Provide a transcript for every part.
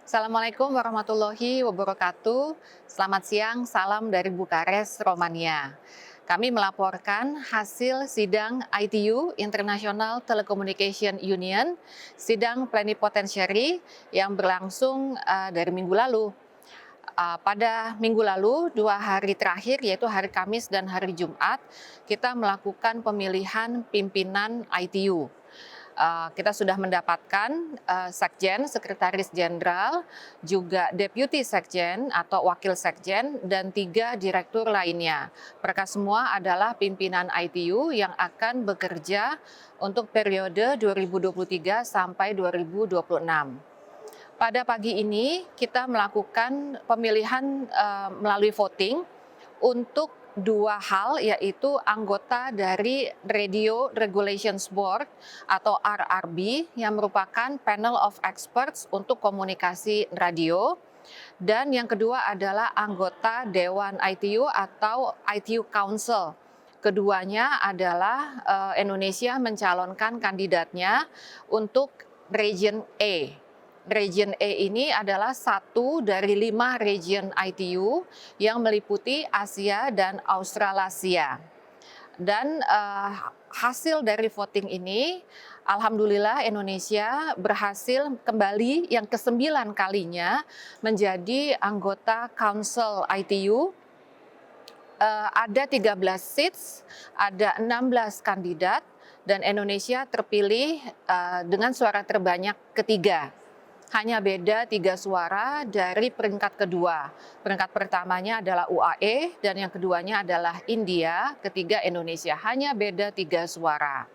Assalamualaikum warahmatullahi wabarakatuh. Selamat siang, salam dari Bukares, Romania. Kami melaporkan hasil sidang ITU International Telecommunication Union, sidang plenipotentiary yang berlangsung dari minggu lalu. Pada minggu lalu, 2 hari terakhir yaitu hari Kamis dan hari Jumat, kita melakukan pemilihan pimpinan ITU. Kita sudah mendapatkan sekjen, sekretaris jenderal, juga deputi sekjen atau wakil sekjen, dan 3 direktur lainnya. Mereka semua adalah pimpinan ITU yang akan bekerja untuk periode 2023 sampai 2026. Pada pagi ini kita melakukan pemilihan melalui voting untuk 2 hal, yaitu anggota dari Radio Regulations Board atau RRB yang merupakan panel of experts untuk komunikasi radio, dan yang kedua adalah anggota Dewan ITU atau ITU Council. Keduanya adalah Indonesia mencalonkan kandidatnya untuk Region A. Region E ini adalah satu dari 5 region ITU yang meliputi Asia dan Australasia. Dan hasil dari voting ini, alhamdulillah Indonesia berhasil kembali yang ke-9 kalinya menjadi anggota Council ITU. Ada 13 seats, ada 16 kandidat, dan Indonesia terpilih dengan suara terbanyak ketiga. Hanya beda 3 suara dari peringkat kedua. Peringkat pertamanya adalah UAE dan yang keduanya adalah India, ketiga Indonesia. Hanya beda 3 suara.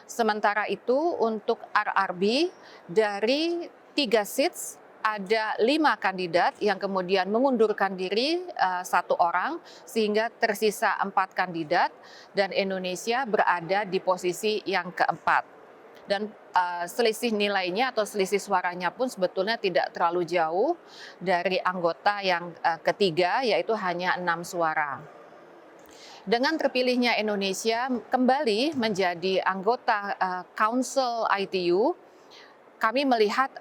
Sementara itu untuk RRB dari 3 seats ada 5 kandidat yang kemudian mengundurkan diri 1 orang sehingga tersisa 4 kandidat dan Indonesia berada di posisi yang keempat. Dan selisih nilainya atau selisih suaranya pun sebetulnya tidak terlalu jauh dari anggota yang ketiga, yaitu hanya 6 suara. Dengan terpilihnya Indonesia kembali menjadi anggota Council ITU, kami melihat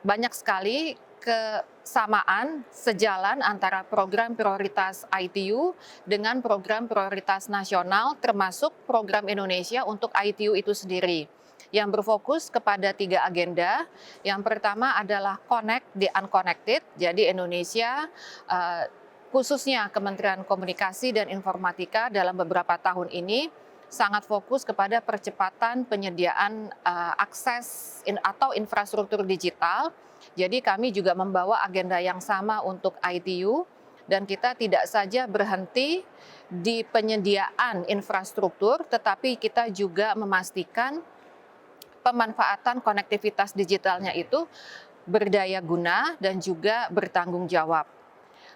banyak sekali kesamaan sejalan antara program prioritas ITU dengan program prioritas nasional, termasuk program Indonesia untuk ITU itu sendiri, yang berfokus kepada 3 agenda. Yang pertama adalah Connect the Unconnected, jadi Indonesia khususnya Kementerian Komunikasi dan Informatika dalam beberapa tahun ini sangat fokus kepada percepatan penyediaan akses atau infrastruktur digital. Jadi kami juga membawa agenda yang sama untuk ITU, dan kita tidak saja berhenti di penyediaan infrastruktur, tetapi kita juga memastikan pemanfaatan konektivitas digitalnya itu berdaya guna dan juga bertanggung jawab.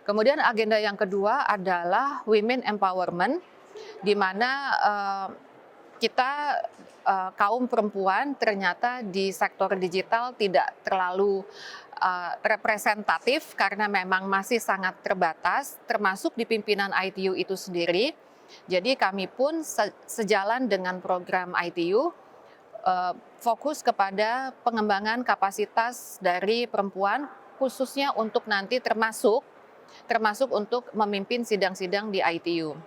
Kemudian agenda yang kedua adalah Women Empowerment, di mana kita kaum perempuan ternyata di sektor digital tidak terlalu representatif karena memang masih sangat terbatas, termasuk di pimpinan ITU itu sendiri. Jadi kami pun sejalan dengan program ITU, fokus kepada pengembangan kapasitas dari perempuan, khususnya untuk nanti termasuk untuk memimpin sidang-sidang di ITU.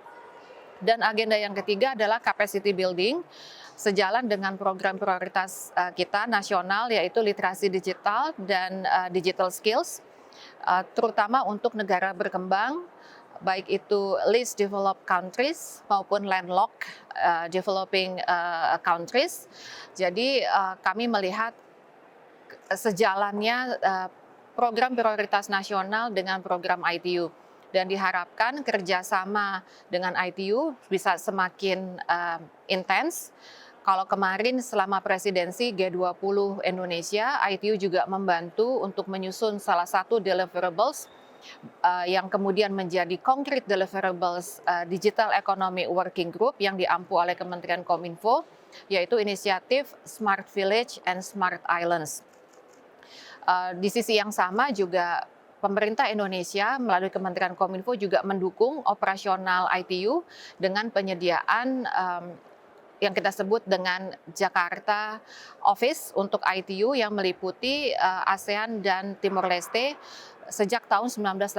Dan agenda yang ketiga adalah capacity building, sejalan dengan program prioritas kita nasional, yaitu literasi digital dan digital skills, terutama untuk negara berkembang, baik itu least developed countries maupun landlocked developing countries. Jadi kami melihat sejalannya program prioritas nasional dengan program ITU, dan diharapkan kerjasama dengan ITU bisa semakin intens. Kalau kemarin selama presidensi G20 Indonesia, ITU juga membantu untuk menyusun salah satu deliverables yang kemudian menjadi concrete deliverables Digital Economy Working Group yang diampu oleh Kementerian Kominfo, yaitu inisiatif Smart Village and Smart Islands. Di sisi yang sama juga pemerintah Indonesia melalui Kementerian Kominfo juga mendukung operasional ITU dengan penyediaan yang kita sebut dengan Jakarta Office untuk ITU yang meliputi ASEAN dan Timor Leste sejak tahun 1984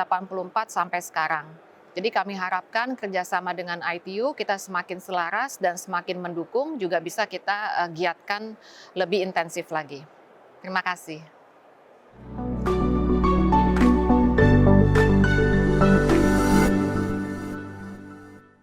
sampai sekarang. Jadi kami harapkan kerjasama dengan ITU kita semakin selaras dan semakin mendukung, juga bisa kita giatkan lebih intensif lagi. Terima kasih.